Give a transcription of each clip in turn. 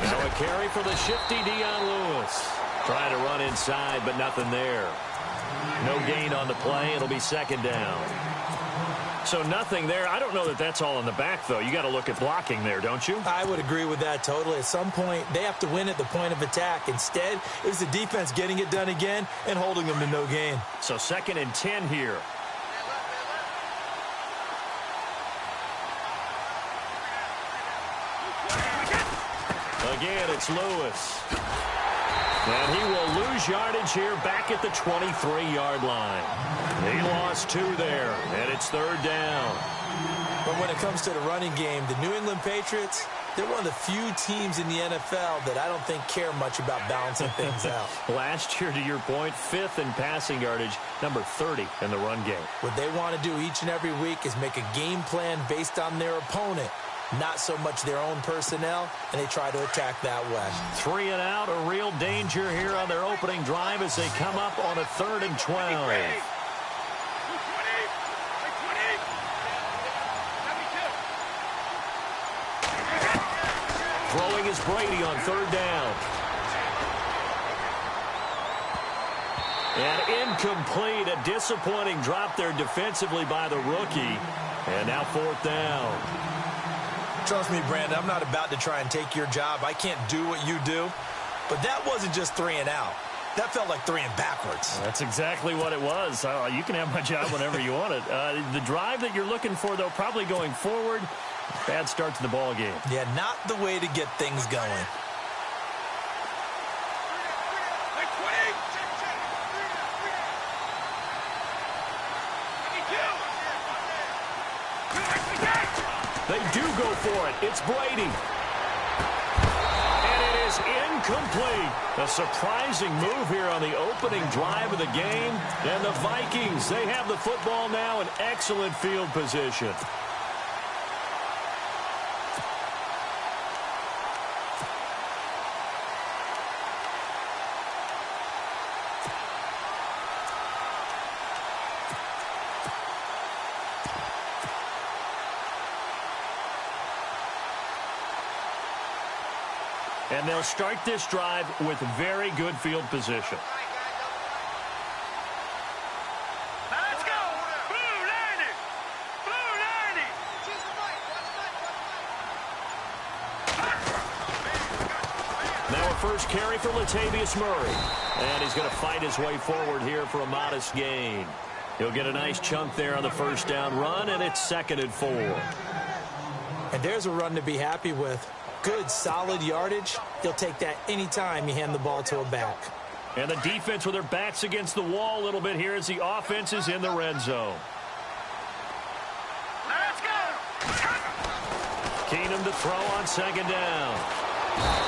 Now a carry for the shifty Dion Lewis. Trying to run inside, but nothing there. No gain on the play. It'll be second down. So nothing there. I don't know that that's all in the back, though. You got to look at blocking there, don't you? I would agree with that totally. At some point, they have to win at the point of attack. Instead, it was the defense getting it done again and holding them to no gain. So 2nd and 10 here. Again, it's Lewis. And he will lose yardage here back at the 23-yard line. He lost 2 there, and it's 3rd down. But when it comes to the running game, the New England Patriots, they're one of the few teams in the NFL that I don't think care much about balancing things out. Last year, to your point, 5th in passing yardage, number 30 in the run game. What they want to do each and every week is make a game plan based on their opponent, not so much their own personnel, and they try to attack that way. 3 and out, a real danger here on their opening drive as they come up on a 3rd and 12. Throwing is Brady on 3rd down. And incomplete, a disappointing drop there defensively by the rookie. And now 4th down. Trust me, Brandon, I'm not about to try and take your job. I can't do what you do. But that wasn't just 3 and out. That felt like 3 and backwards. That's exactly what it was. You can have my job whenever you want it. The drive that you're looking for, though, probably going forward. Bad start to the ball game. Yeah, not the way to get things going. They do go for it. It's Brady. And it is incomplete. A surprising move here on the opening drive of the game. And the Vikings, they have the football now in excellent field position. And they'll start this drive with very good field position. Let's go! Blue 90! Blue 90! Now a first carry for Latavius Murray. And he's going to fight his way forward here for a modest gain. He'll get a nice chunk there on the first down run, and it's 2nd and 4. And there's a run to be happy with. Good, solid yardage. He'll take that anytime you hand the ball to a back. And the defense with their backs against the wall a little bit here as the offense is in the red zone. Let's go! Keenum to throw on 2nd down.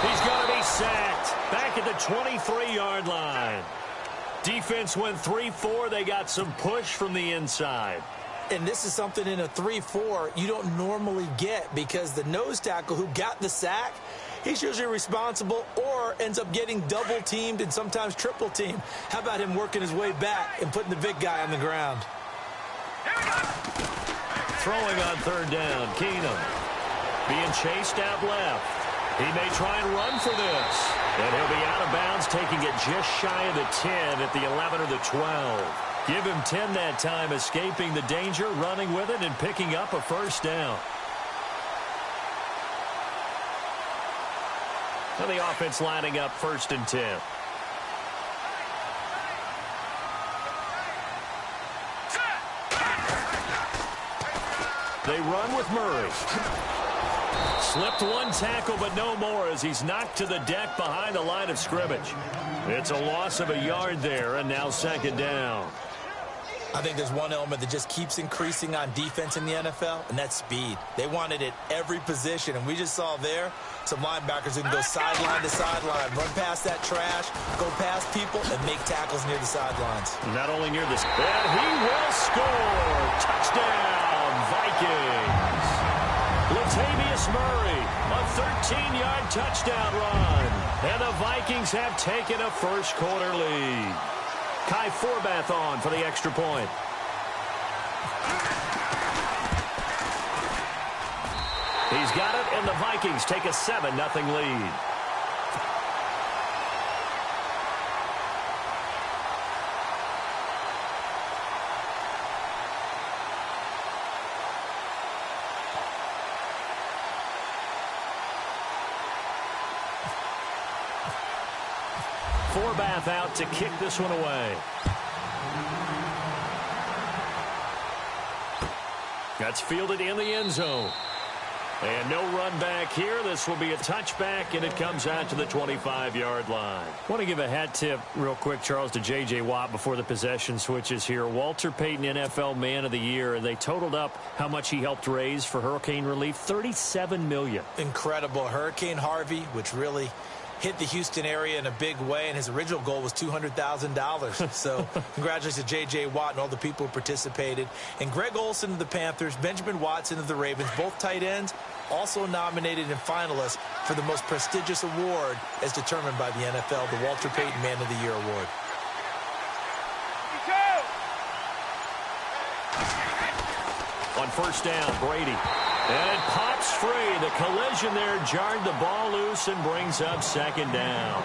He's going to be sacked back at the 23-yard line. Defense went 3-4. They got some push from the inside. And this is something in a 3-4 you don't normally get because the nose tackle who got the sack, he's usually responsible or ends up getting double-teamed and sometimes triple-teamed. How about him working his way back and putting the big guy on the ground? Throwing on 3rd down, Keenum. Being chased out left. He may try and run for this. And he'll be out of bounds, taking it just shy of the 10 at the 11 or the 12. Give him 10 that time, escaping the danger, running with it, and picking up a first down. So the offense lining up 1st and 10. They run with Murray. Slipped one tackle, but no more as he's knocked to the deck behind the line of scrimmage. It's a loss of a yard there, and now 2nd down. I think there's one element that just keeps increasing on defense in the NFL, and that's speed. They want it at every position, and we just saw there some linebackers who can go sideline to sideline, run past that trash, go past people, and make tackles near the sidelines. Not only near the... And he will score! Touchdown, Vikings! Latavius Murray, a 13-yard touchdown run. And the Vikings have taken a first-quarter lead. Kai Forbath on for the extra point. He's got it, and the Vikings take a 7-0 lead. Forbath out to kick this one away. That's fielded in the end zone. And no run back here. This will be a touchback, and it comes out to the 25-yard line. I want to give a hat tip real quick, Charles, to J.J. Watt before the possession switches here. Walter Payton, NFL Man of the Year. They totaled up how much he helped raise for hurricane relief, $37 million. Incredible. Hurricane Harvey, which really hit the Houston area in a big way, and his original goal was $200,000. So congratulations to J.J. Watt and all the people who participated. And Greg Olsen of the Panthers, Benjamin Watson of the Ravens, both tight ends, also nominated and finalists for the most prestigious award as determined by the NFL, the Walter Payton Man of the Year Award. On first down, Brady. And it pops free. The collision there jarred the ball loose and brings up second down.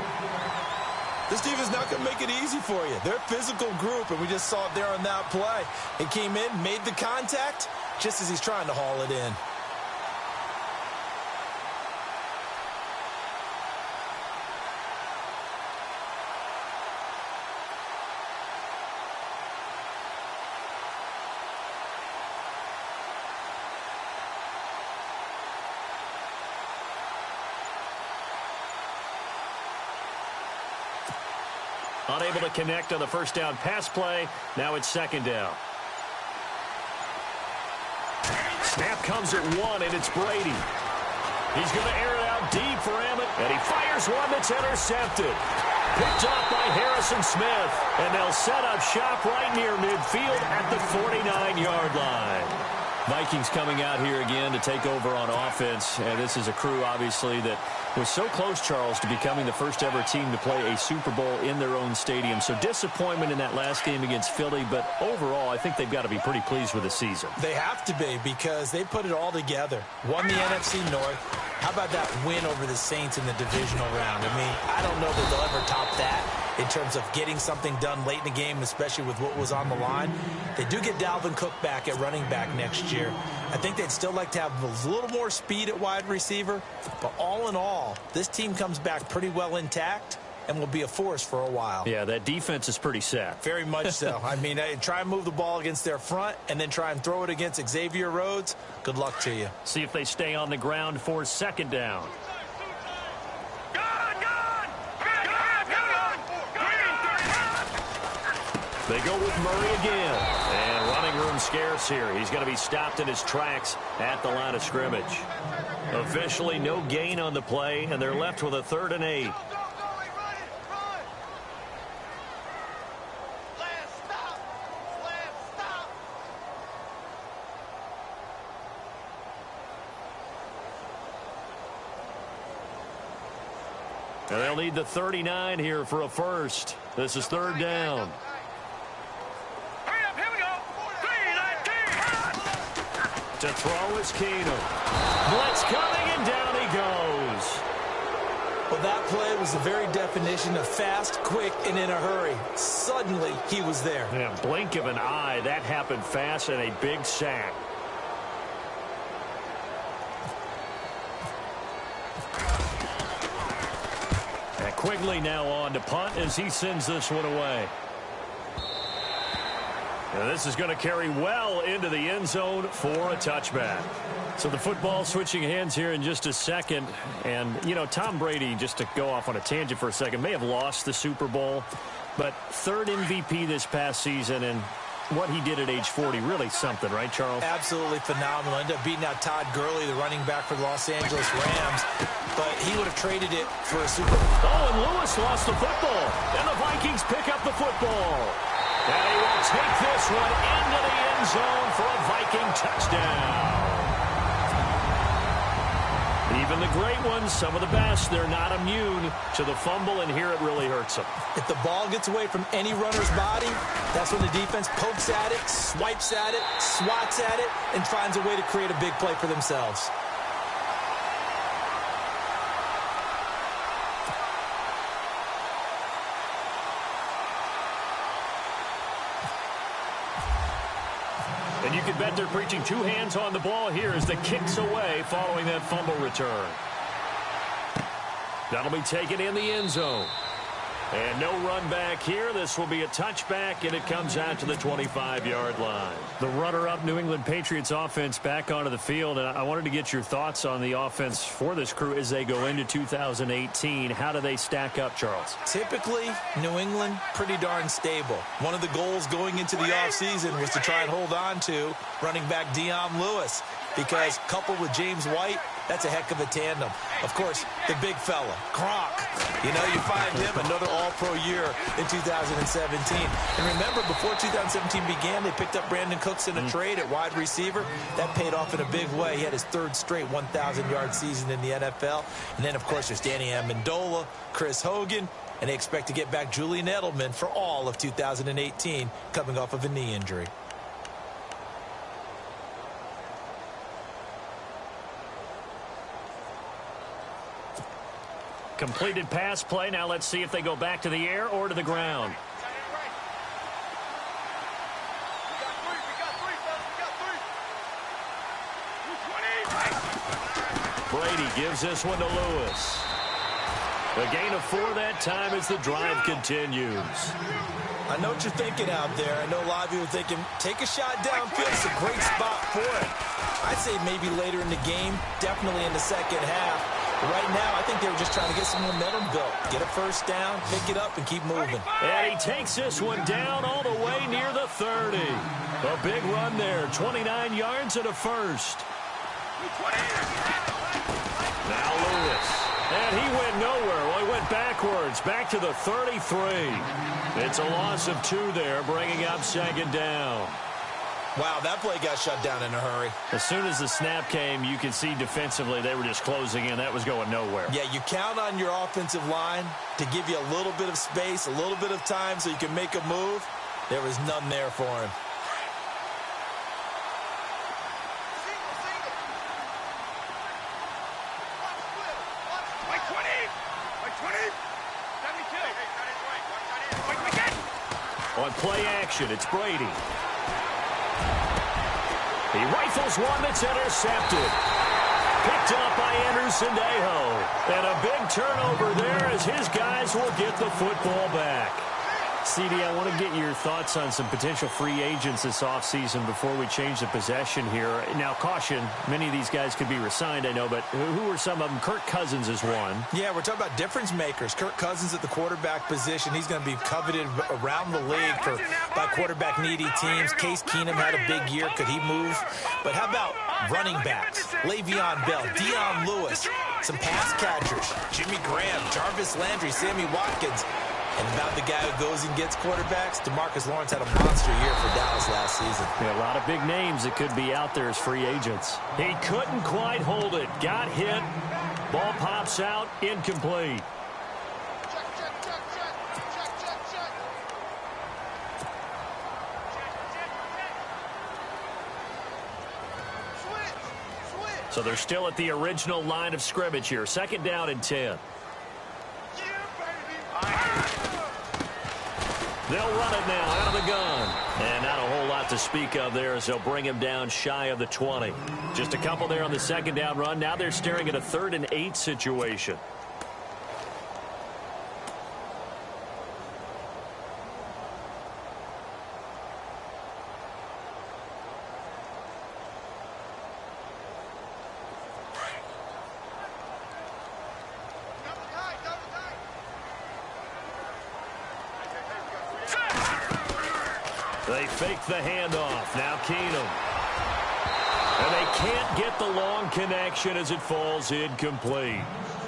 This defense is not going to make it easy for you. They're a physical group, and we just saw it there on that play. It came in, made the contact, just as he's trying to haul it in. Unable to connect on the first down pass play. Now it's second down. Snap comes at one, and it's Brady. He's going to air it out deep for Emmett, and he fires one that's intercepted. Picked off by Harrison Smith, and they'll set up shop right near midfield at the 49-yard line. Vikings coming out here again to take over on offense. And this is a crew, obviously, that was so close, Charles, to becoming the first ever team to play a Super Bowl in their own stadium. So disappointment in that last game against Philly, but overall, I think they've got to be pretty pleased with the season. They have to be, because they put it all together. Won the NFC North. How about that win over the Saints in the divisional round? I mean, I don't know that they'll ever top that in terms of getting something done late in the game, especially with what was on the line. They do get Dalvin Cook back at running back next year. I think they'd still like to have a little more speed at wide receiver, but all in all, this team comes back pretty well intact and will be a force for a while. Yeah, that defense is pretty set. Very much so. I mean, try and move the ball against their front and then try and throw it against Xavier Rhodes. Good luck to you. See if they stay on the ground for second down. They go with Murray again. And running room scarce here. He's going to be stopped in his tracks at the line of scrimmage. Officially no gain on the play, and they're left with a 3rd and 8. And they'll need the 39 here for a first. This is 3rd down. To throw is Keenum. Blitz coming, and down he goes. Well, that play was the very definition of fast, quick, and in a hurry. Suddenly, he was there. Yeah, blink of an eye. That happened fast, and a big sack. And Quigley now on to punt as he sends this one away. And this is going to carry well into the end zone for a touchback. So the football switching hands here in just a second. And, you know, Tom Brady, just to go off on a tangent for a second, may have lost the Super Bowl, but 3rd MVP this past season, and what he did at age 40, really something, right, Charles? Absolutely phenomenal. Ended up beating out Todd Gurley, the running back for the Los Angeles Rams, but he would have traded it for a Super Bowl. Oh, and Lewis lost the football, and the Vikings pick up the football. And he will take this one into the end zone for a Viking touchdown. Even the great ones, some of the best, they're not immune to the fumble, and here it really hurts them. If the ball gets away from any runner's body, that's when the defense pokes at it, swipes at it, swats at it, and finds a way to create a big play for themselves. And you can bet they're preaching two hands on the ball here as the kick's away following that fumble return. That'll be taken in the end zone. And no run back here. This will be a touchback, and it comes out to the 25-yard line. The runner-up New England Patriots offense back onto the field, and I wanted to get your thoughts on the offense for this crew as they go into 2018. How do they stack up, Charles? Typically, New England, pretty darn stable. One of the goals going into the offseason was to try and hold on to running back Dion Lewis, because coupled with James White, that's a heck of a tandem. Of course, the big fella, Gronk. You know, you find him another all-pro year in 2017. And remember, before 2017 began, they picked up Brandon Cooks in a trade at wide receiver. That paid off in a big way. He had his third straight 1,000-yard season in the NFL. And then, of course, there's Danny Amendola, Chris Hogan, and they expect to get back Julian Edelman for all of 2018, coming off of a knee injury. Completed pass play. Now let's see if they go back to the air or to the ground. Brady gives this one to Lewis. A gain of 4 that time as the drive continues. I know what you're thinking out there. I know a lot of you are thinking, take a shot downfield. It's a great spot for it. I'd say maybe later in the game, definitely in the second half. But right now, I think they were just trying to get some momentum built. Get a first down, pick it up, and keep moving. And he takes this one down all the way near the 30. A big run there, 29 yards and a first. Now Lewis. And he went nowhere. Well, he went backwards, back to the 33. It's a loss of 2 there, bringing up second down. Wow, that play got shut down in a hurry. As soon as the snap came, you could see defensively they were just closing in. That was going nowhere. Yeah, you count on your offensive line to give you a little bit of space, a little bit of time so you can make a move. There was none there for him. On play action, it's Brady. He rifles one that's intercepted. Picked up by Anderson-Dejo. And a big turnover there as his guys will get the football back. CD, I want to get your thoughts on some potential free agents this offseason before we change the possession here. Now, caution, many of these guys could be re-signed, I know, but who are some of them? Kirk Cousins is one. Yeah, we're talking about difference makers. Kirk Cousins at the quarterback position. He's going to be coveted around the league by quarterback-needy teams. Case Keenum had a big year. Could he move? But how about running backs? Le'Veon Bell, Dion Lewis, some pass catchers. Jimmy Graham, Jarvis Landry, Sammy Watkins. And about the guy who goes and gets quarterbacks, DeMarcus Lawrence had a monster year for Dallas last season. Yeah, a lot of big names that could be out there as free agents. He couldn't quite hold it. Got hit. Ball pops out. Incomplete. So they're still at the original line of scrimmage here. Second down and 10. They'll run it now out of the gun. And not a whole lot to speak of there as they'll bring him down shy of the 20. Just a couple there on the second down run. Now they're staring at a 3rd and 8 situation. They fake the handoff. Now Keenum. And they can't get the long connection as it falls incomplete.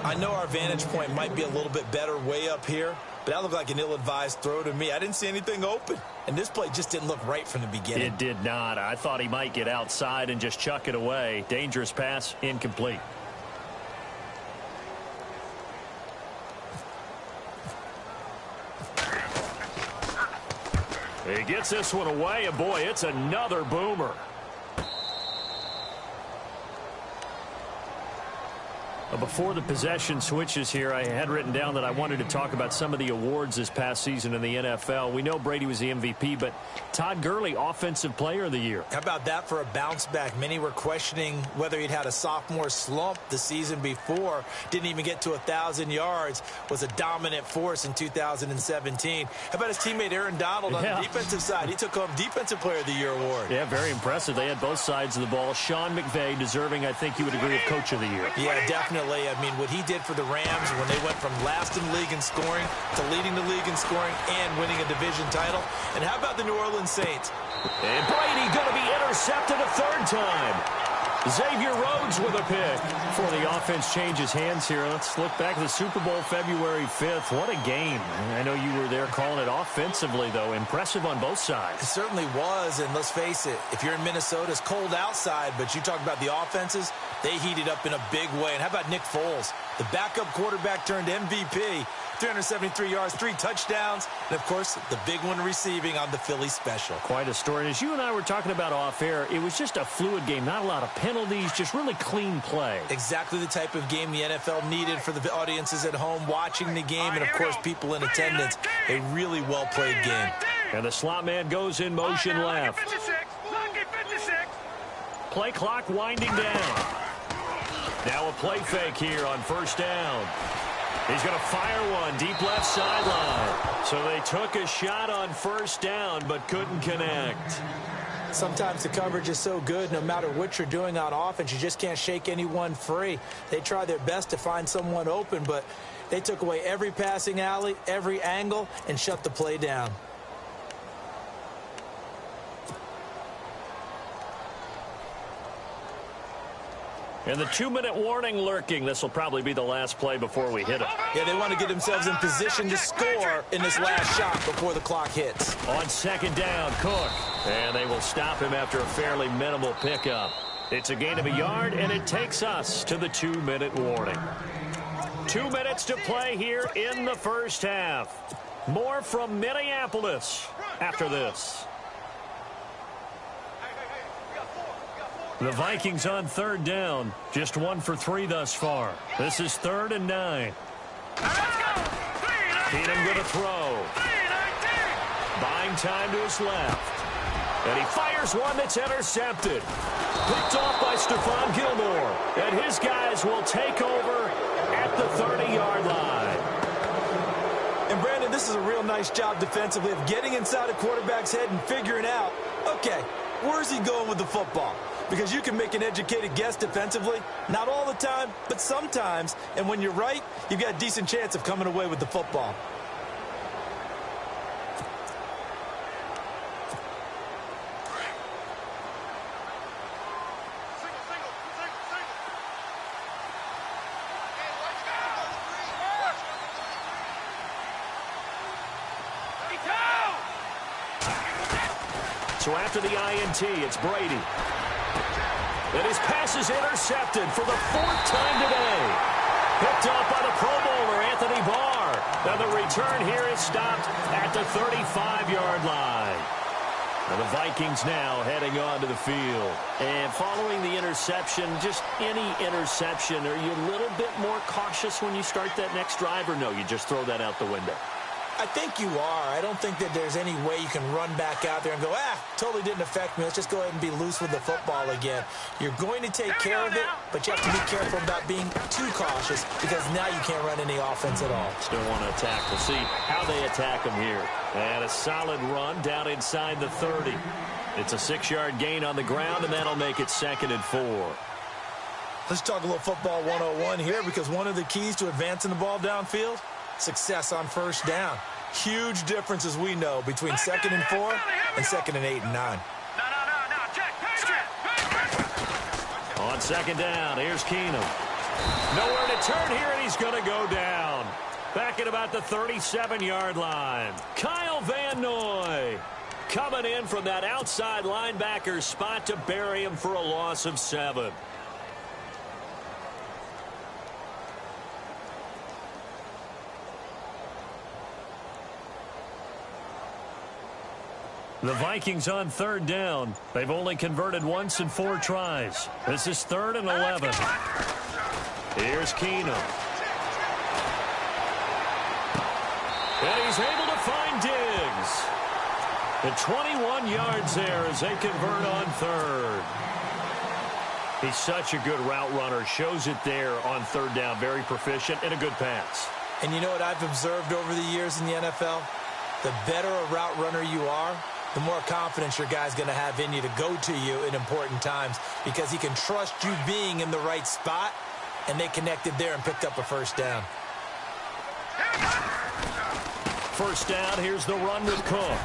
I know our vantage point might be a little bit better way up here, but that looked like an ill-advised throw to me. I didn't see anything open. And this play just didn't look right from the beginning. It did not. I thought he might get outside and just chuck it away. Dangerous pass, incomplete. He gets this one away, and boy, it's another boomer. Before the possession switches here, I had written down that I wanted to talk about some of the awards this past season in the NFL. We know Brady was the MVP, but Todd Gurley, Offensive Player of the Year. How about that for a bounce back? Many were questioning whether he'd had a sophomore slump the season before. Didn't even get to 1,000 yards. Was a dominant force in 2017. How about his teammate Aaron Donald on the defensive side? He took home Defensive Player of the Year award. Yeah, very impressive. They had both sides of the ball. Sean McVay deserving, I think you would agree, of Coach of the Year. Yeah, definitely. I mean, what he did for the Rams when they went from last in the league in scoring to leading the league in scoring and winning a division title. And how about the New Orleans Saints? And Brady going to be intercepted a third time. Xavier Rhodes with a pick. Before the offense changes hands here, let's look back at the Super Bowl February 5th. What a game. I know you were there calling it offensively, though. Impressive on both sides. It certainly was, and let's face it, if you're in Minnesota, it's cold outside, but you talk about the offenses, they heated up in a big way. And how about Nick Foles? The backup quarterback turned MVP. 373 yards, 3 touchdowns, and, of course, the big one receiving on the Philly special. Quite a story. And as you and I were talking about off air, it was just a fluid game. Not a lot of penalties, just really clean play. Exactly the type of game the NFL needed for the audiences at home watching the game and, of course, people in attendance. A really well-played game. And the slot man goes in motion left. Play clock winding down. Now a play fake here on first down. He's going to fire one deep left sideline. So they took a shot on first down but couldn't connect. Sometimes the coverage is so good, no matter what you're doing on offense, you just can't shake anyone free. They try their best to find someone open, but they took away every passing alley, every angle, and shut the play down. And the 2-minute warning lurking. This will probably be the last play before we hit it. Yeah, they want to get themselves in position to score in this last shot before the clock hits. On second down, Cook. And they will stop him after a fairly minimal pickup. It's a gain of a yard, and it takes us to the 2-minute warning. 2 minutes to play here in the first half. More from Minneapolis after this. The Vikings on third down. Just 1 for 3 thus far. This is 3rd and 9. Keenum going to throw. Buying time to his left. And he fires one that's intercepted. Picked off by Stephon Gilmore. And his guys will take over at the 30-yard line. And, Brandon, this is a real nice job defensively of getting inside a quarterback's head and figuring out, okay, where's he going with the football? Because you can make an educated guess defensively. Not all the time, but sometimes. And when you're right, you've got a decent chance of coming away with the football. So after the INT, it's Brady. And his pass is intercepted for the 4th time today. Picked off by the Pro Bowler, Anthony Barr. And the return here is stopped at the 35-yard line. And the Vikings now heading onto the field. And following the interception, just any interception, are you a little bit more cautious when you start that next drive, or no, you just throw that out the window? I think you are. I don't think that there's any way you can run back out there and go, totally didn't affect me. Let's just go ahead and be loose with the football again. You're going to take care of it, but you have to be careful about being too cautious because now you can't run any offense at all. Still want to attack. We'll see how they attack them here. And a solid run down inside the 30. It's a 6-yard gain on the ground, and that'll make it 2nd and 4. Let's talk a little football 101 here because one of the keys to advancing the ball downfield, success on first down. Huge difference, as we know, between 2nd and 4 and 2nd and 8 and 9. On second down, here's Keenum. Nowhere to turn here, and he's going to go down. Back at about the 37-yard line. Kyle Van Noy coming in from that outside linebacker spot to bury him for a loss of 7. The Vikings on third down. They've only converted once in 4 tries. This is 3rd and 11. Here's Keenum. And he's able to find Diggs. The 21 yards there as they convert on third. He's such a good route runner. Shows it there on third down. Very proficient and a good pass. And you know what I've observed over the years in the NFL? The better a route runner you are, the more confidence your guy's going to have in you to go to you in important times because he can trust you being in the right spot, and they connected there and picked up a first down. First down, here's the run with Cook.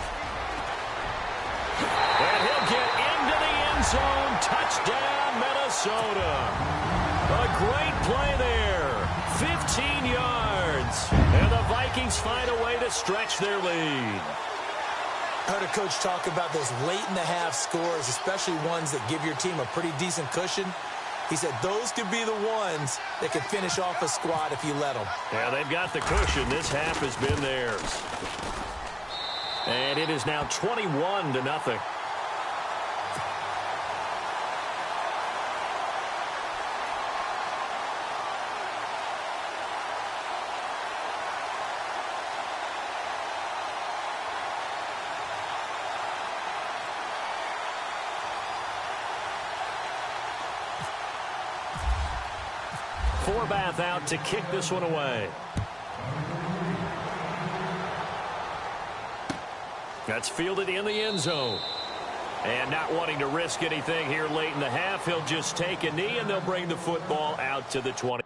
And he'll get into the end zone. Touchdown, Minnesota. A great play there. 15 yards. And the Vikings find a way to stretch their lead. I heard a coach talk about those late-in-the-half scores, especially ones that give your team a pretty decent cushion. He said those could be the ones that could finish off a squad if you let them. Yeah, they've got the cushion. This half has been theirs. And it is now 21-0. Forbath out to kick this one away. That's fielded in the end zone. And not wanting to risk anything here late in the half, he'll just take a knee and they'll bring the football out to the 20.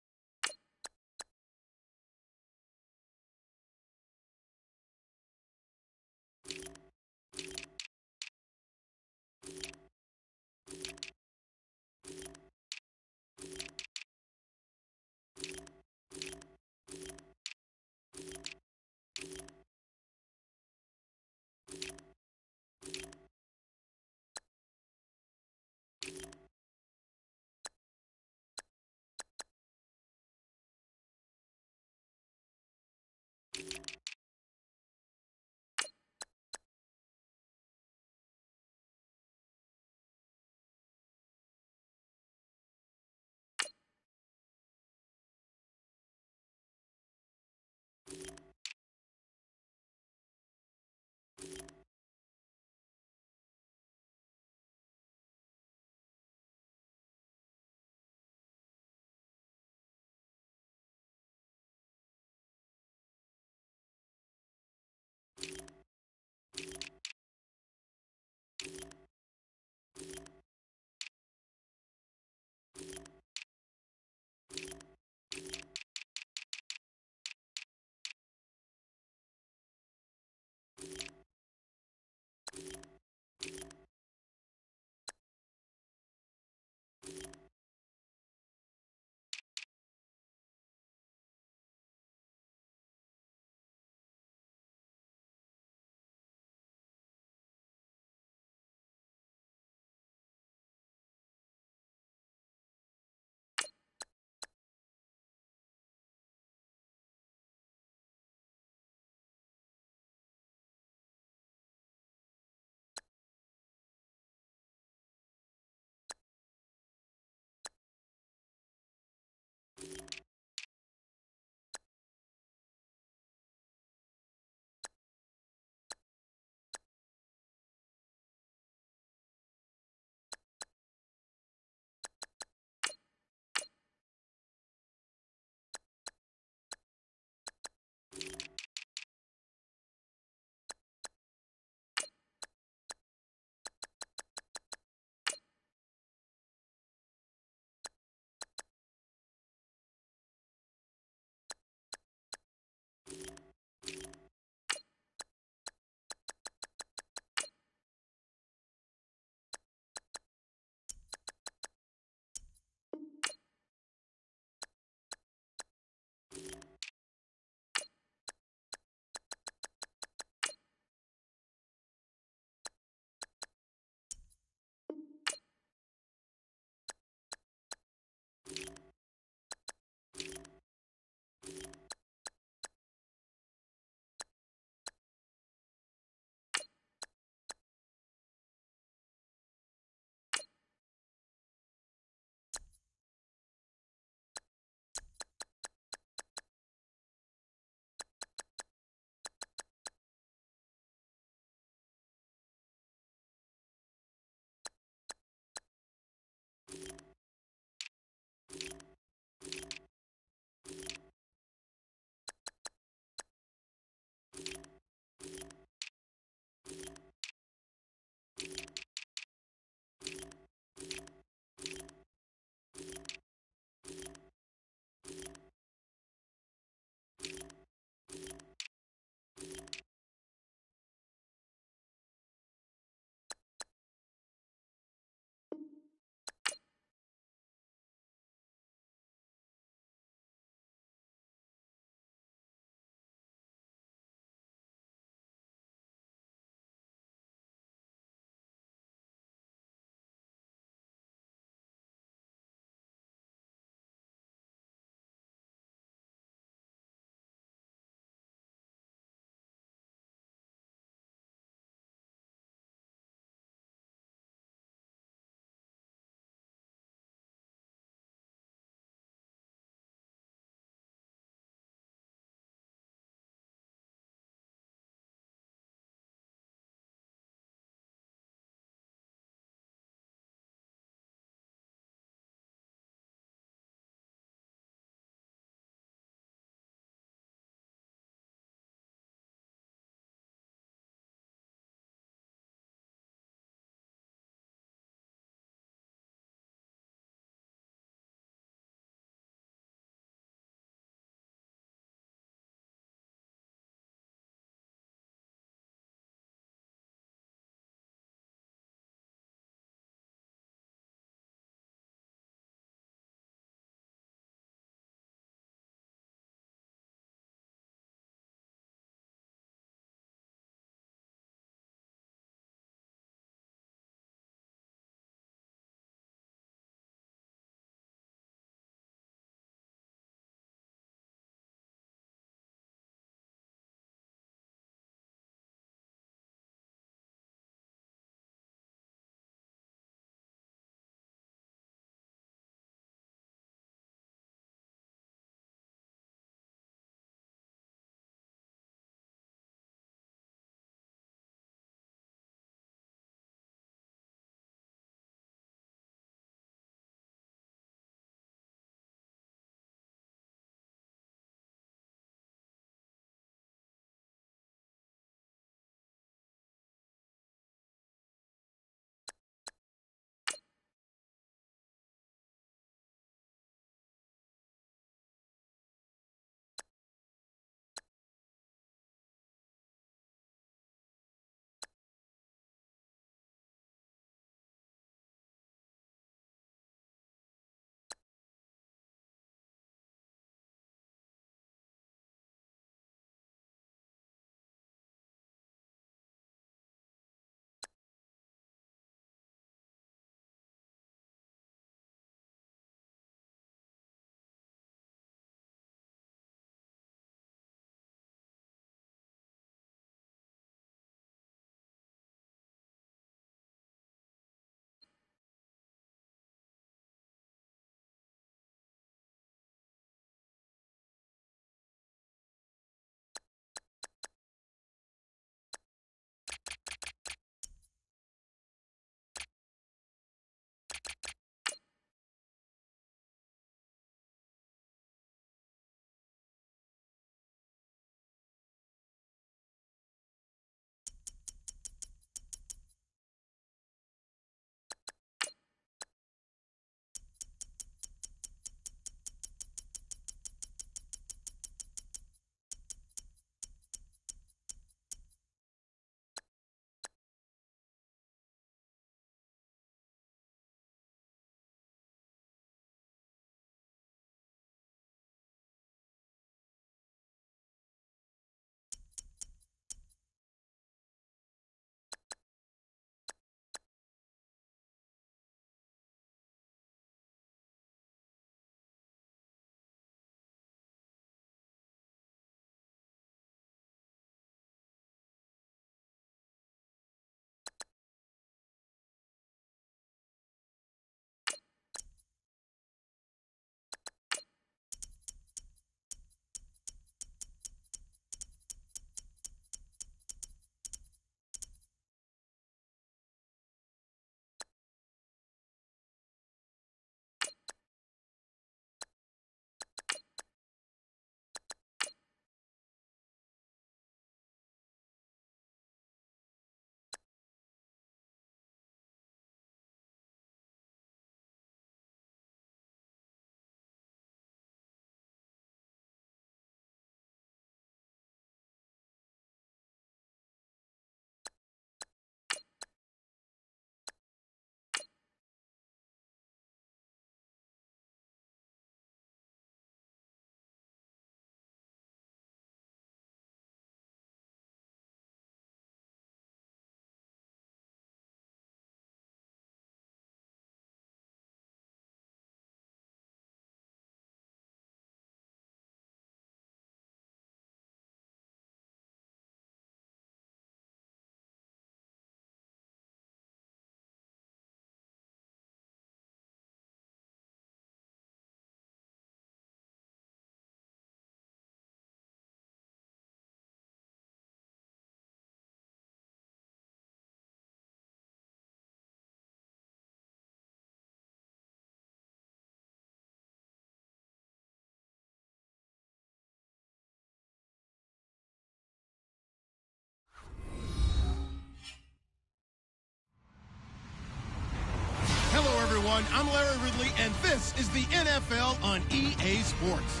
everyone. I'm Larry Ridley, and this is the NFL on EA Sports.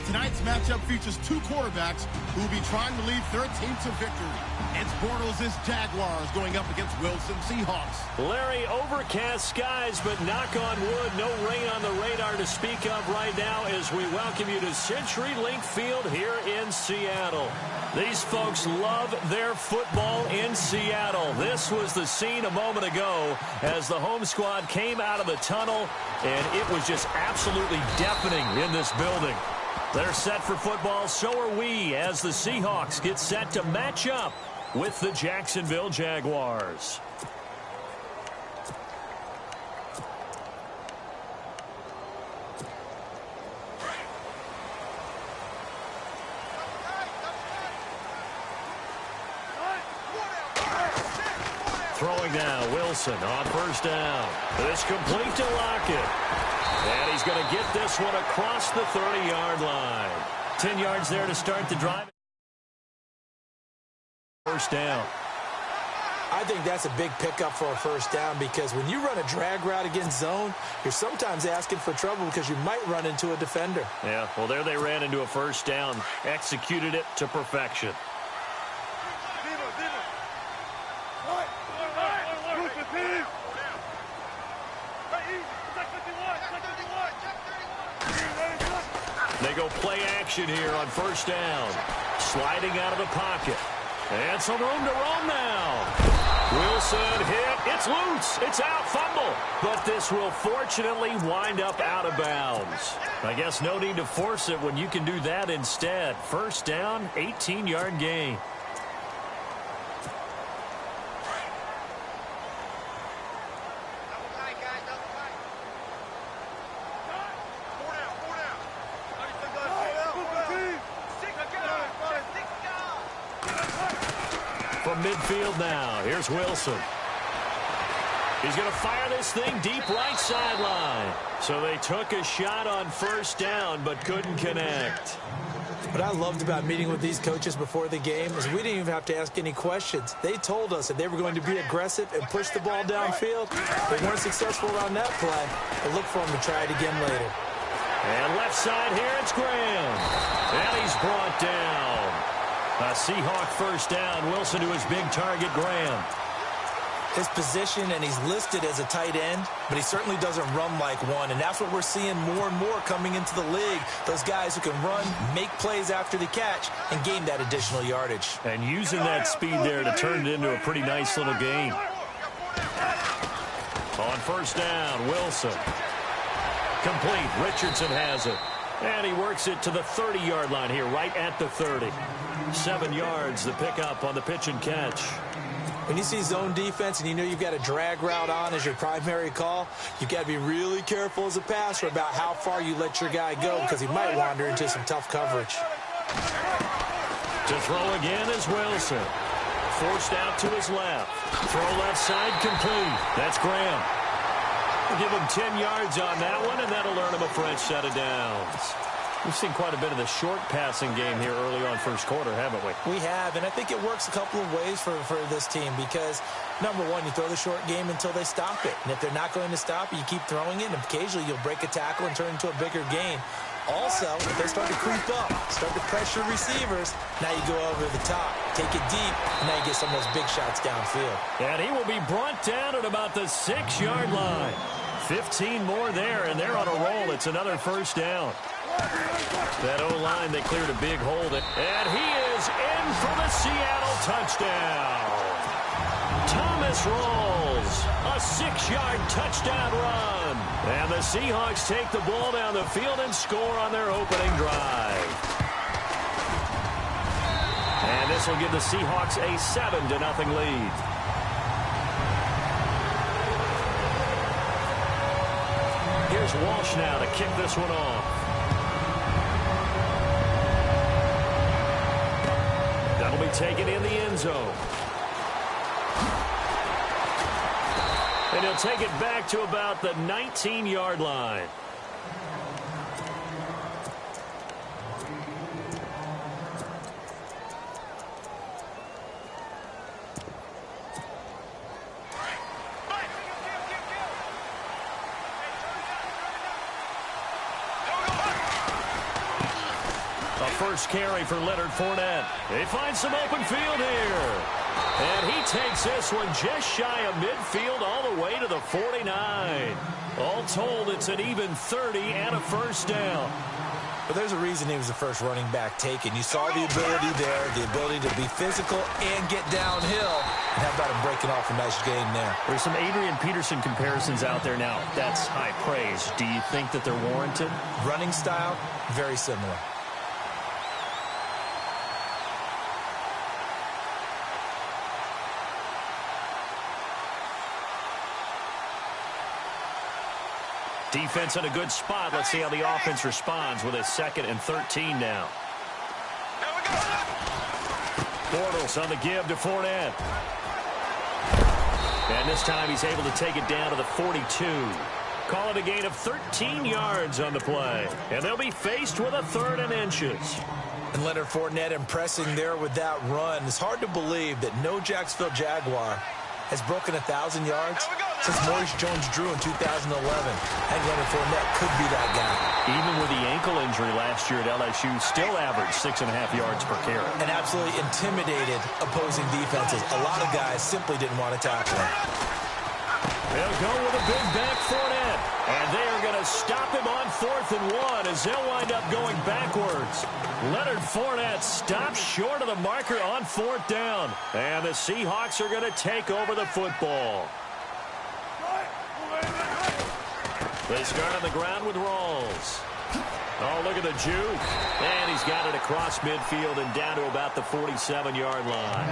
Tonight's matchup features two quarterbacks who will be trying to lead their team to victory. It's Bortles' Jaguars going up against Wilson Seahawks. Larry, overcast skies, but knock on wood, no rain on the radar to speak of right now as we welcome you to CenturyLink Field here in Seattle. These folks love their football in Seattle. This was the scene a moment ago as the home squad came out of the tunnel, and it was just absolutely deafening in this building. They're set for football, so are we, as the Seahawks get set to match up with the Jacksonville Jaguars. Throwing now, Wilson on first down. This complete to Lockett. And he's going to get this one across the 30-yard line. 10 yards there to start the drive. First down. I think that's a big pickup for a first down because when you run a drag route against zone, you're sometimes asking for trouble because you might run into a defender. Yeah, well, there they ran into a first down, executed it to perfection. They go play action here on first down. Sliding out of the pocket. And some room to roam now. Wilson hit. It's loose. It's out. Fumble. But this will fortunately wind up out of bounds. I guess no need to force it when you can do that instead. First down, 18-yard gain. Midfield now. Here's Wilson. He's going to fire this thing deep right sideline. So they took a shot on first down but couldn't connect. What I loved about meeting with these coaches before the game is we didn't even have to ask any questions. They told us that they were going to be aggressive and push the ball downfield. They weren't successful on that play, but look for them to try it again later. And left side here, it's Graham. And he's brought down. A Seahawk first down. Wilson to his big target, Graham. His position, and he's listed as a tight end, but he certainly doesn't run like one, and that's what we're seeing more and more coming into the league. Those guys who can run, make plays after the catch, and gain that additional yardage. And using that speed there to turn it into a pretty nice little gain. On first down, Wilson. Complete. Richardson has it. And he works it to the 30-yard line here, right at the 30. 7 yards, the pickup on the pitch and catch. When you see zone defense and you know you've got a drag route on as your primary call, you've got to be really careful as a passer about how far you let your guy go because he might wander into some tough coverage. To throw again is Wilson. Forced out to his left. Throw left side complete. That's Graham. We'll give him 10 yards on that one, and that'll earn him a fresh set of downs. We've seen quite a bit of the short passing game here early on first quarter, haven't we? We have, and I think it works a couple of ways for this team because, number one, you throw the short game until they stop it. And if they're not going to stop it, you keep throwing it, and occasionally you'll break a tackle and turn it into a bigger gain. Also, if they start to creep up, start to pressure receivers, now you go over the top, take it deep, and now you get some of those big shots downfield. And he will be brought down at about the 6-yard line. 15 more there, and they're on a roll. It's another first down. That O-line, they cleared a big hole. And he is in for the Seattle touchdown. Thomas rolls. A 6-yard touchdown run. And the Seahawks take the ball down the field and score on their opening drive. And this will give the Seahawks a 7-0 lead. Here's Walsh now to kick this one off. That'll be taken in the end zone. And he'll take it back to about the 19-yard line. A first carry for Leonard Fournette. They find some open field here. And he takes this one just shy of midfield all the way to the 49. All told, it's an even 30 and a first down. But there's a reason he was the first running back taken. You saw the ability there, the ability to be physical and get downhill. And how about him breaking off a nice gain there? There's some Adrian Peterson comparisons out there now. That's high praise. Do you think that they're warranted? Running style, very similar. Defense in a good spot. Let's see how the offense responds with a 2nd and 13 now. Bortles on the give to Fournette. And this time he's able to take it down to the 42. Call it a gain of 13 yards on the play. And they'll be faced with a 3rd and inches. And Leonard Fournette impressing there with that run. It's hard to believe that no Jacksonville Jaguar has broken 1,000 yards since Maurice Jones-Drew in 2011. And Leonard Fournette could be that guy. Even with the ankle injury last year at LSU, still averaged 6.5 yards per carry. And absolutely intimidated opposing defenses. A lot of guys simply didn't want to tackle him. They'll go with a big back Fournette. And they are going to stop him on 4th and 1 as they'll wind up going backwards. Leonard Fournette stops short of the marker on 4th down. And the Seahawks are going to take over the football. They start on the ground with Rawls. Oh, look at the juke. And he's got it across midfield and down to about the 47-yard line.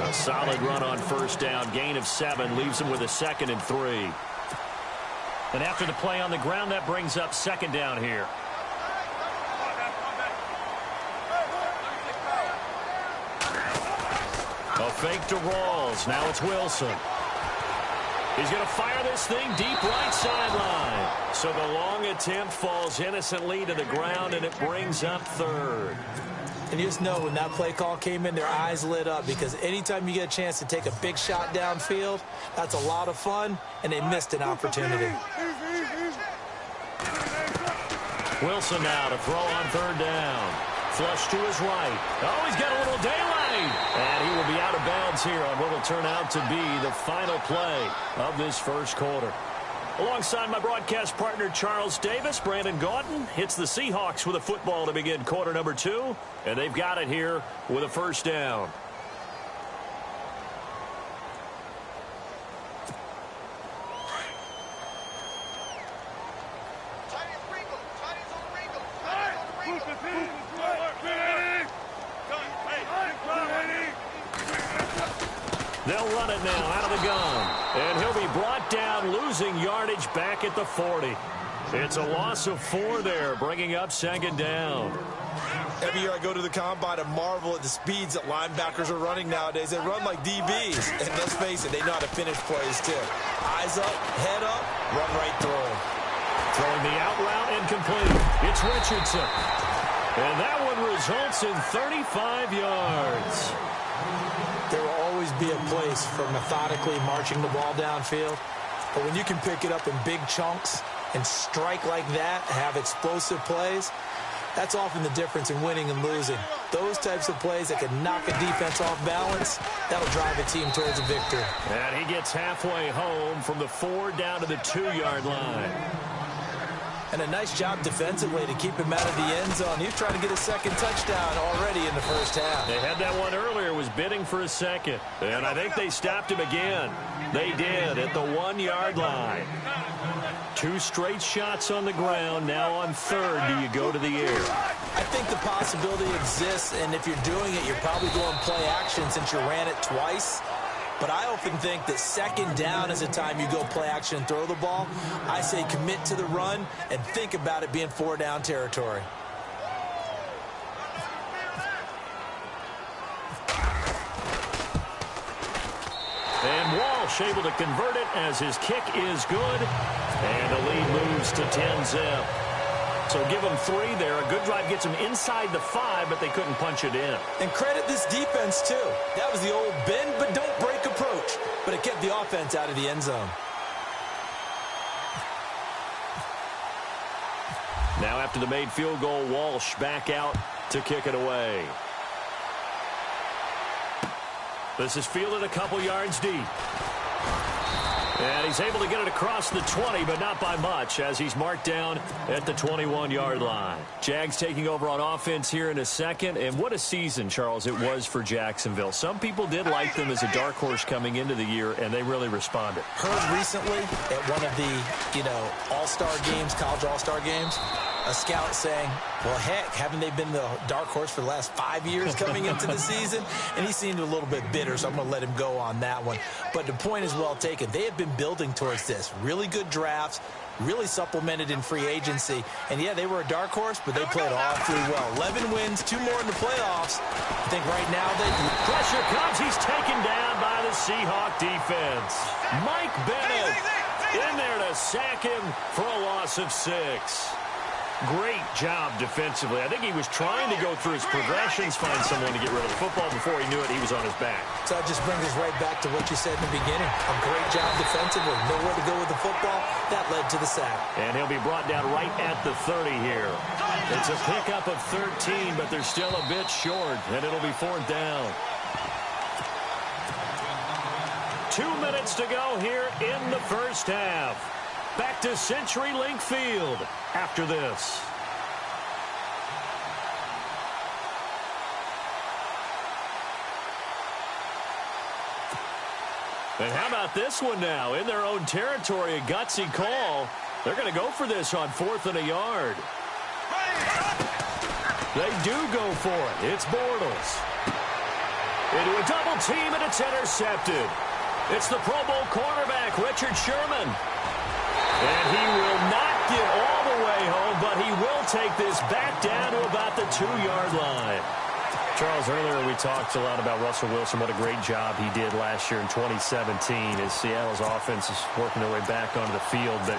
A solid run on 1st down. Gain of 7 leaves him with a 2nd and 3. And after the play on the ground, that brings up 2nd down here. A fake to Rawls. Now it's Wilson. He's going to fire this thing deep right sideline. So the long attempt falls innocently to the ground, and it brings up 3rd. And you just know when that play call came in, their eyes lit up, because anytime you get a chance to take a big shot downfield, that's a lot of fun, and they missed an opportunity. Wilson now to throw on 3rd down. Flush to his right. Oh, he's got a little daylight. And he will be out of bounds here on what will turn out to be the final play of this 1st quarter. Alongside my broadcast partner, Charles Davis, Brandon Gaudin hits the Seahawks with a football to begin quarter number 2. And they've got it here with a 1st down. They'll run it now out of the gun. And he'll be brought down, losing yardage back at the 40. It's a loss of 4 there, bringing up 2nd down. Every year I go to the combine and marvel at the speeds that linebackers are running nowadays. They run like DBs. And let's face it, they know how to finish plays too. Eyes up, head up, run right through them. Throwing the out route incomplete. It's Richardson. And that one results in 35 yards. There will always be a place for methodically marching the ball downfield. But when you can pick it up in big chunks and strike like that, have explosive plays, that's often the difference in winning and losing. Those types of plays that can knock a defense off balance, that'll drive a team towards a victory. And he gets halfway home from the 4 down to the 2-yard line. And a nice job defensively to keep him out of the end zone. He was trying to get a 2nd touchdown already in the 1st half. They had that one earlier, was bidding for a 2nd. And I think they stopped him again. They did at the 1-yard line. 2 straight shots on the ground. Now on 3rd, do you go to the air? I think the possibility exists, and if you're doing it, you're probably going play action since you ran it twice. But I often think that 2nd down is the time you go play action and throw the ball. I say commit to the run and think about it being 4-down territory. And Walsh able to convert it as his kick is good. And the lead moves to 10-zip. So give them 3 there. A good drive gets them inside the 5, but they couldn't punch it in. And credit this defense, too. That was the old bend but don't break approach. But it kept the offense out of the end zone. Now after the made field goal, Walsh back out to kick it away. This is fielded a couple yards deep. And he's able to get it across the 20, but not by much, as he's marked down at the 21-yard line. Jags taking over on offense here in a second. And what a season, Charles, it was for Jacksonville. Some people did like them as a dark horse coming into the year, and they really responded. Heard recently at one of the, all-star games, college all-star games, a scout saying, well, heck, haven't they been the dark horse for the last 5 years coming into the season? And he seemed a little bit bitter, so I'm going to let him go on that one. But the point is well taken. They have been building towards this. Really good drafts, really supplemented in free agency. And, yeah, they were a dark horse, but they played all through well. 11 wins, 2 more in the playoffs. I think right now pressure comes. He's taken down by the Seahawk defense. Mike Bennett in there to sack him for a loss of 6. Great job defensively. I think he was trying to go through his progressions, find someone to get rid of the football. Before he knew it, he was on his back. So that just brings us right back to what you said in the beginning. A great job defensively. Nowhere to go with the football. That led to the sack. And he'll be brought down right at the 30 here. It's a pickup of 13, but they're still a bit short, and it'll be 4th down. 2 minutes to go here in the first half. Back to CenturyLink Field after this. And how about this one now? In their own territory, a gutsy call. They're going to go for this on 4th and a yard. They do go for it. It's Bortles. Into a double team, and it's intercepted. It's the Pro Bowl cornerback, Richard Sherman. And he will not get all the way home, but he will take this back down to about the 2-yard line. Charles, earlier we talked a lot about Russell Wilson, what a great job he did last year in 2017 as Seattle's offense is working their way back onto the field. But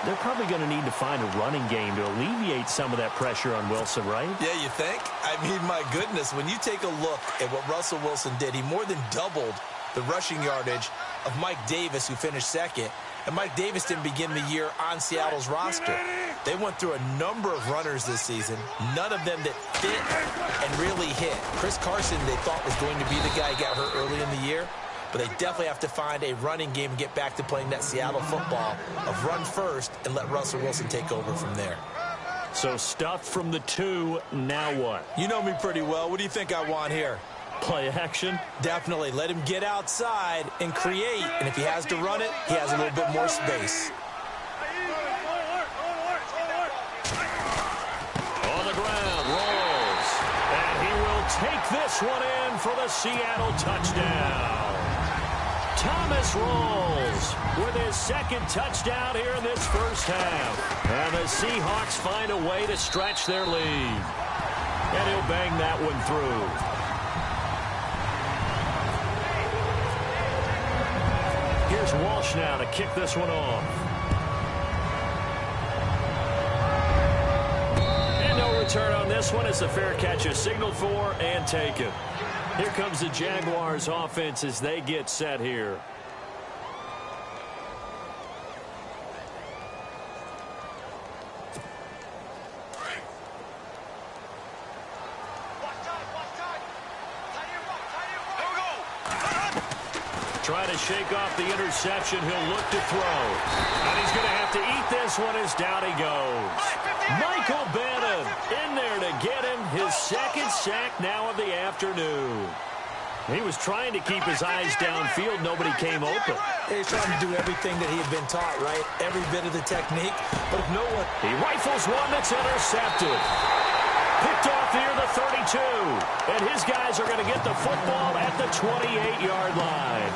they're probably going to need to find a running game to alleviate some of that pressure on Wilson, right? Yeah, you think? I mean, my goodness, when you take a look at what Russell Wilson did, he more than doubled the rushing yardage of Mike Davis, who finished second. And Mike Davis didn't begin the year on Seattle's roster. They went through a number of runners this season, none of them that fit and really hit. Chris Carson, they thought, was going to be the guy who got hurt early in the year, but they definitely have to find a running game and get back to playing that Seattle football of run first and let Russell Wilson take over from there. So stuffed from the 2, now what? You know me pretty well. What do you think I want here? Play action? Definitely. Let him get outside and create. And if he has to run it, he has a little bit more space. On the ground, rolls. And he will take this one in for the Seattle touchdown. Thomas rolls with his 2nd touchdown here in this first half. And the Seahawks find a way to stretch their lead. And he'll bang that one through. Here's Walsh now to kick this one off. And no return on this one. It's a fair catch is signaled for and taken. Here comes the Jaguars offense as they get set here. Trying to shake off the interception. He'll look to throw. And he's going to have to eat this one as down he goes. Michael Bennett in there to get him his 2nd sack now of the afternoon. He was trying to keep his eyes downfield. Nobody came open. He's trying to do everything that he had been taught, right? Every bit of the technique. But if no one... He rifles one that's intercepted. Picked off near the 32. And his guys are going to get the football at the 28-yard line.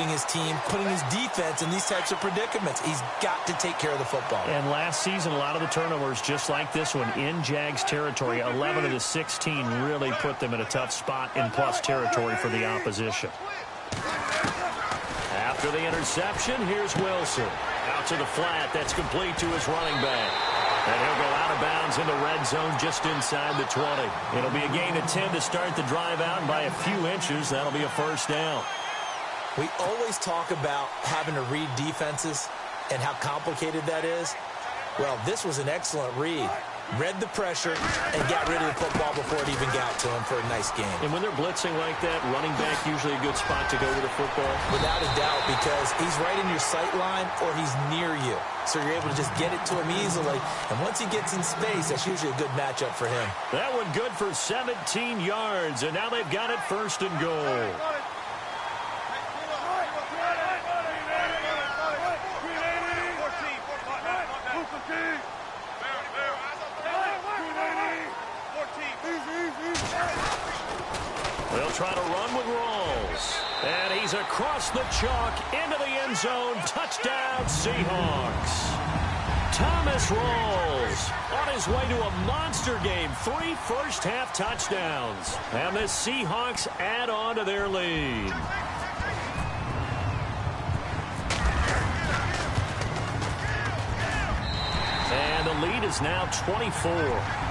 His team, putting his defense in these types of predicaments. He's got to take care of the football. And last season, a lot of the turnovers, just like this one, in Jags territory. 11 of the 16 really put them in a tough spot in plus territory for the opposition. After the interception, here's Wilson. Out to the flat. That's complete to his running back. And he'll go out of bounds in the red zone just inside the 20. It'll be a gain of 10 to start the drive out, and by a few inches, that'll be a first down. We always talk about having to read defenses and how complicated that is. Well, this was an excellent read. read the pressure, and got rid of the football before it even got to him for a nice game. And when they're blitzing like that, running back usually a good spot to go with the football? Without a doubt, because he's right in your sight line or he's near you. So you're able to just get it to him easily. And once he gets in space, that's usually a good matchup for him. That one good for 17 yards, and now they've got it first and goal. They'll try to run with Rawls. And he's across the chalk into the end zone. Touchdown, Seahawks. Thomas Rawls on his way to a monster game. 3 first-half touchdowns. And the Seahawks add on to their lead. And the lead is now 24.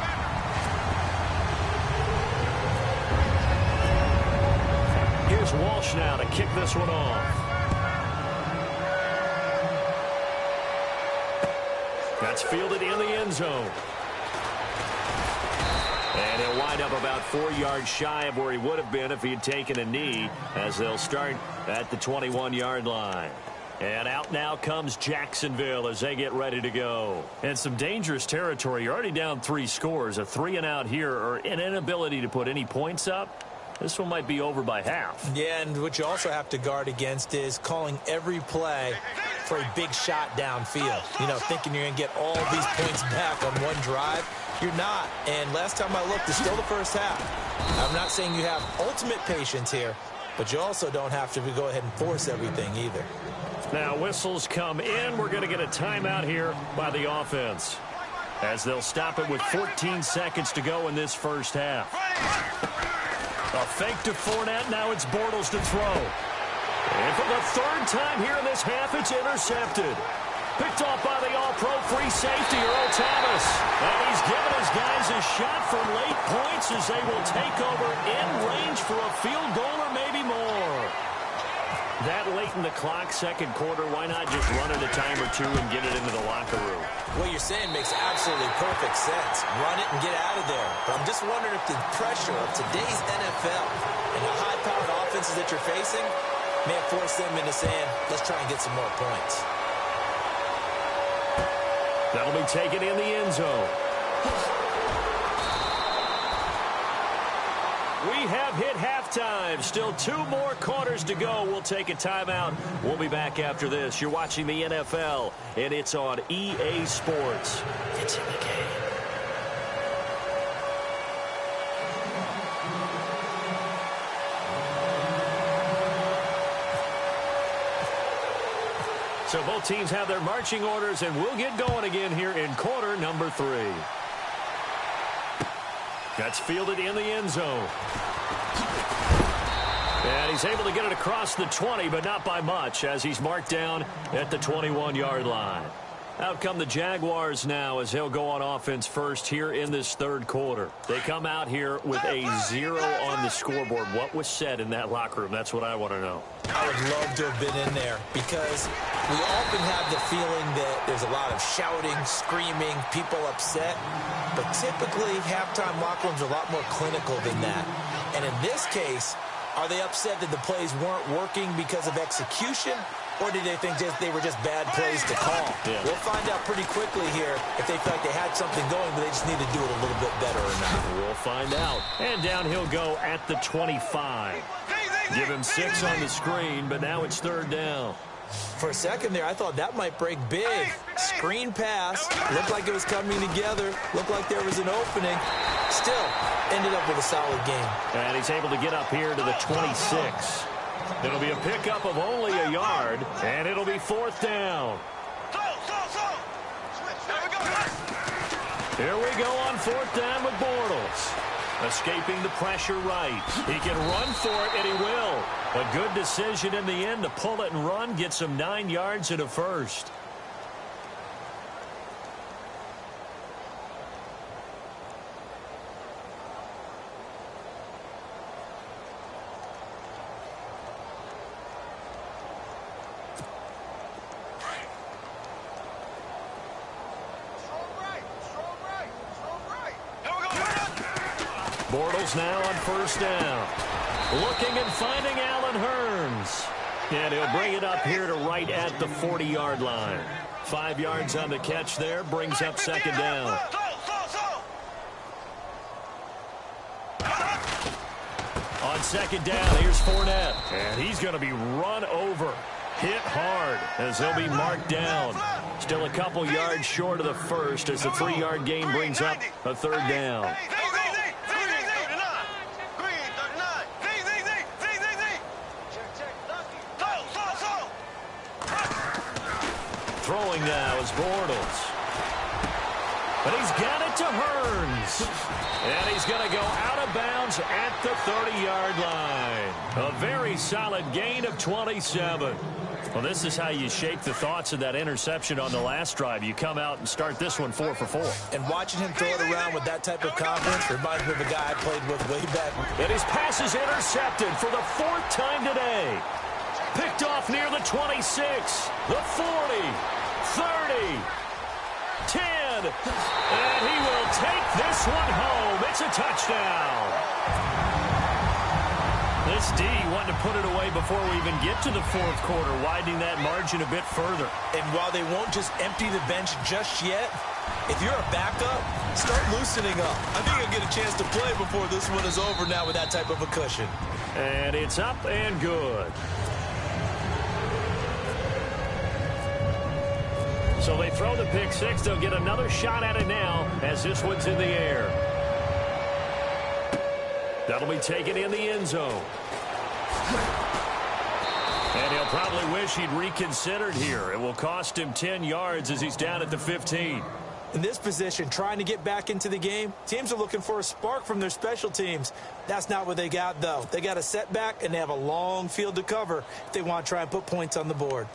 Here's Walsh now to kick this one off. That's fielded in the end zone. And he'll wind up about 4 yards shy of where he would have been if he had taken a knee, as they'll start at the 21-yard line. And out now comes Jacksonville as they get ready to go. And some dangerous territory. You're already down 3 scores. A 3-and-out here, or an inability to put any points up. This one might be over by half. Yeah, and what you also have to guard against is calling every play for a big shot downfield. You know, thinking you're going to get all these points back on one drive. You're not. And last time I looked, it's still the first half. I'm not saying you have ultimate patience here, but you also don't have to go ahead and force everything either. Now whistles come in. We're going to get a timeout here by the offense, as they'll stop it with 14 seconds to go in this first half. A fake to Fournette. Now it's Bortles to throw. And for the 3rd time here in this half, it's intercepted. Picked off by the all-pro free safety, Earl Thomas. And he's given his guys a shot for late points as they will take over in range for a field goal or maybe more. That late in the clock, second quarter, why not just run it a time or two and get it into the locker room? What you're saying makes absolutely perfect sense. Run it and get out of there. But I'm just wondering if the pressure of today's NFL and the high-powered offenses that you're facing may have forced them into saying, let's try and get some more points. That'll be taken in the end zone. We have hit halftime. Still 2 more quarters to go. We'll take a timeout. We'll be back after this. You're watching the NFL, and it's on EA Sports. It's in the game. So both teams have their marching orders, and we'll get going again here in quarter number 3. That's fielded in the end zone. And he's able to get it across the 20, but not by much, as he's marked down at the 21-yard line. Out come the Jaguars now as they'll go on offense first here in this 3rd quarter. They come out here with a 0 on the scoreboard. What was said in that locker room? That's what I want to know. I would love to have been in there, because we often have the feeling that there's a lot of shouting, screaming, people upset. But typically, halftime locker rooms are a lot more clinical than that. And in this case, are they upset that the plays weren't working because of execution? Or did they think they were just bad plays to call? Yeah. We'll find out pretty quickly here if they felt like they had something going, but they just need to do it a little bit better or not. We'll find out. And down he'll go at the 25. Give him 6 on the screen, but now it's 3rd down. For a second there, I thought that might break big. Screen pass. Looked like it was coming together. Looked like there was an opening. Still, ended up with a solid game. And he's able to get up here to the 26. It'll be a pickup of only a yard, and it'll be 4th down. Here we go on 4th down with Bortles. Escaping the pressure right. He can run for it, and he will. A good decision in the end to pull it and run, get some 9 yards and a first. Bortles now on first down. Looking and finding Allen Hurns. And he'll bring it up here to right at the 40-yard line. 5 yards on the catch there, brings up second down. On second down, here's Fournette. And he's going to be run over. Hit hard as he'll be marked down. Still a couple yards short of the first as the 3-yard gain brings up a third down. Throwing now is Bortles. But he's got it to Hurns. And he's going to go out of bounds at the 30-yard line. A very solid gain of 27. Well, this is how you shape the thoughts of that interception on the last drive. You come out and start this one 4 for 4. And watching him throw it around with that type of confidence reminds me of a guy I played with way back. And his pass is intercepted for the 4th time today. Picked off near the 26, the 40, 30, 10. And he will take this one home. It's a touchdown. This D wanted to put it away before we even get to the 4th quarter, widening that margin a bit further. And while they won't just empty the bench just yet, if you're a backup, start loosening up. I think you'll get a chance to play before this one is over now with that type of a cushion. And it's up and good. So they throw the pick six. They'll get another shot at it now as this one's in the air. That'll be taken in the end zone. And he'll probably wish he'd reconsidered here. It will cost him 10 yards as he's down at the 15. In this position, trying to get back into the game, teams are looking for a spark from their special teams. That's not what they got, though. They got a setback, and they have a long field to cover if they want to try and put points on the board.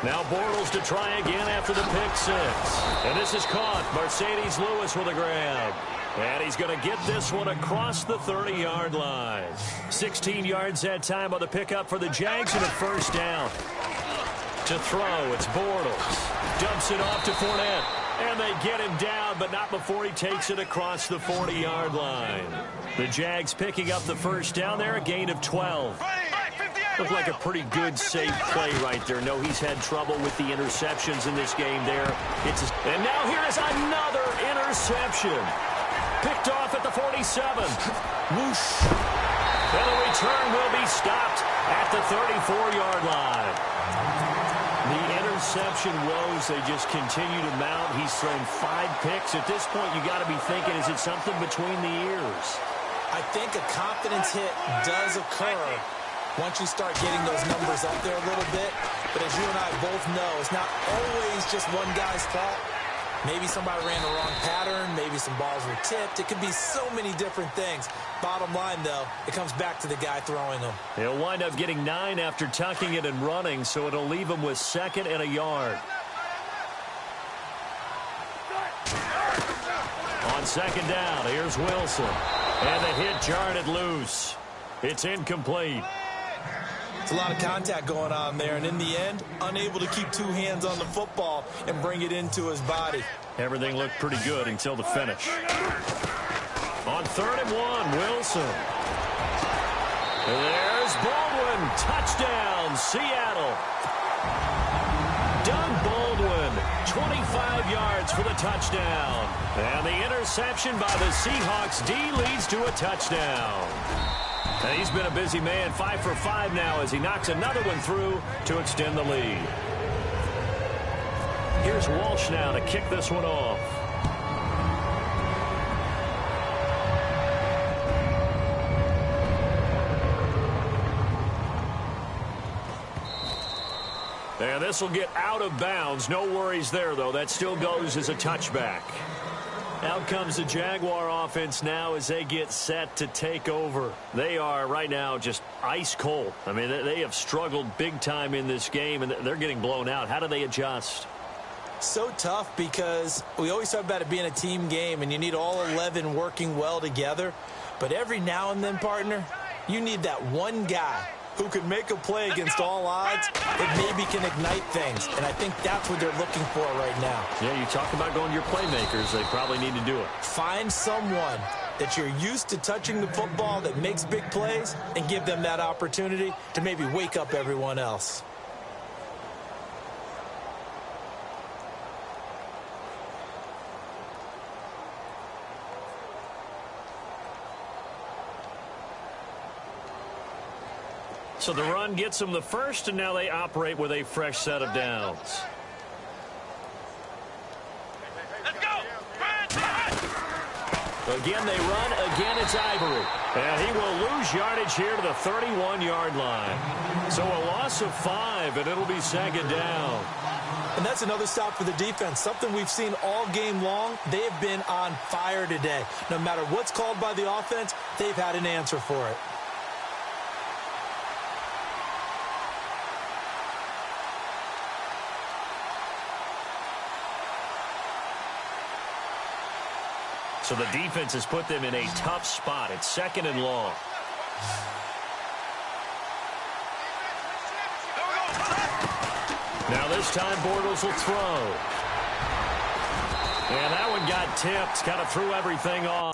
Now Bortles to try again after the pick six. And this is caught. Mercedes Lewis with a grab. And he's going to get this one across the 30-yard line. 16 yards that time on the pickup for the Jags and a first down. To throw, it's Bortles. Dumps it off to Fournette. And they get him down, but not before he takes it across the 40-yard line. The Jags picking up the first down there, a gain of 12. Looked like a pretty good, safe play right there. No, he's had trouble with the interceptions in this game there. And now here is another interception. Picked off at the 47. Whoosh. And the return will be stopped at the 34-yard line. The interception woes, they just continue to mount. He's thrown 5 picks. At this point, you got to be thinking, is it something between the ears? I think a confidence hit does occur once you start getting those numbers up there a little bit. But as you and I both know, it's not always just one guy's fault. Maybe somebody ran the wrong pattern. Maybe some balls were tipped. It could be so many different things. Bottom line, though, it comes back to the guy throwing them. He'll wind up getting 9 after tucking it and running, so it'll leave him with 2nd and a yard. On 2nd down, here's Wilson. And the hit jarred it loose. It's incomplete. It's a lot of contact going on there, and in the end, unable to keep 2 hands on the football and bring it into his body. Everything looked pretty good until the finish. On 3rd and 1, Wilson. There's Baldwin. Touchdown, Seattle. Doug Baldwin, 25 yards for the touchdown. And the interception by the Seahawks D leads to a touchdown. And he's been a busy man, 5 for 5 now as he knocks another one through to extend the lead. Here's Walsh now to kick this one off. And this will get out of bounds. No worries there, though. That still goes as a touchback. Out comes the Jaguar offense now as they get set to take over. They are right now just ice cold. I mean, they have struggled big time in this game, and they're getting blown out. How do they adjust? So tough because we always talk about it being a team game, and you need all 11 working well together. But every now and then, partner, you need that one guy who can make a play against all odds that maybe can ignite things. And I think that's what they're looking for right now. Yeah, you talk about going to your playmakers. They probably need to do it. Find someone that you're used to touching the football that makes big plays and give them that opportunity to maybe wake up everyone else. So the run gets them the first, and now they operate with a fresh set of downs. Let's go. Again, they run. Again, it's Ivory. And he will lose yardage here to the 31-yard line. So a loss of 5, and it'll be second down. And that's another stop for the defense, something we've seen all game long. They have been on fire today. No matter what's called by the offense, they've had an answer for it. So the defense has put them in a tough spot. It's second and long. Now this time Bortles will throw. And that one got tipped. Kind of threw everything off.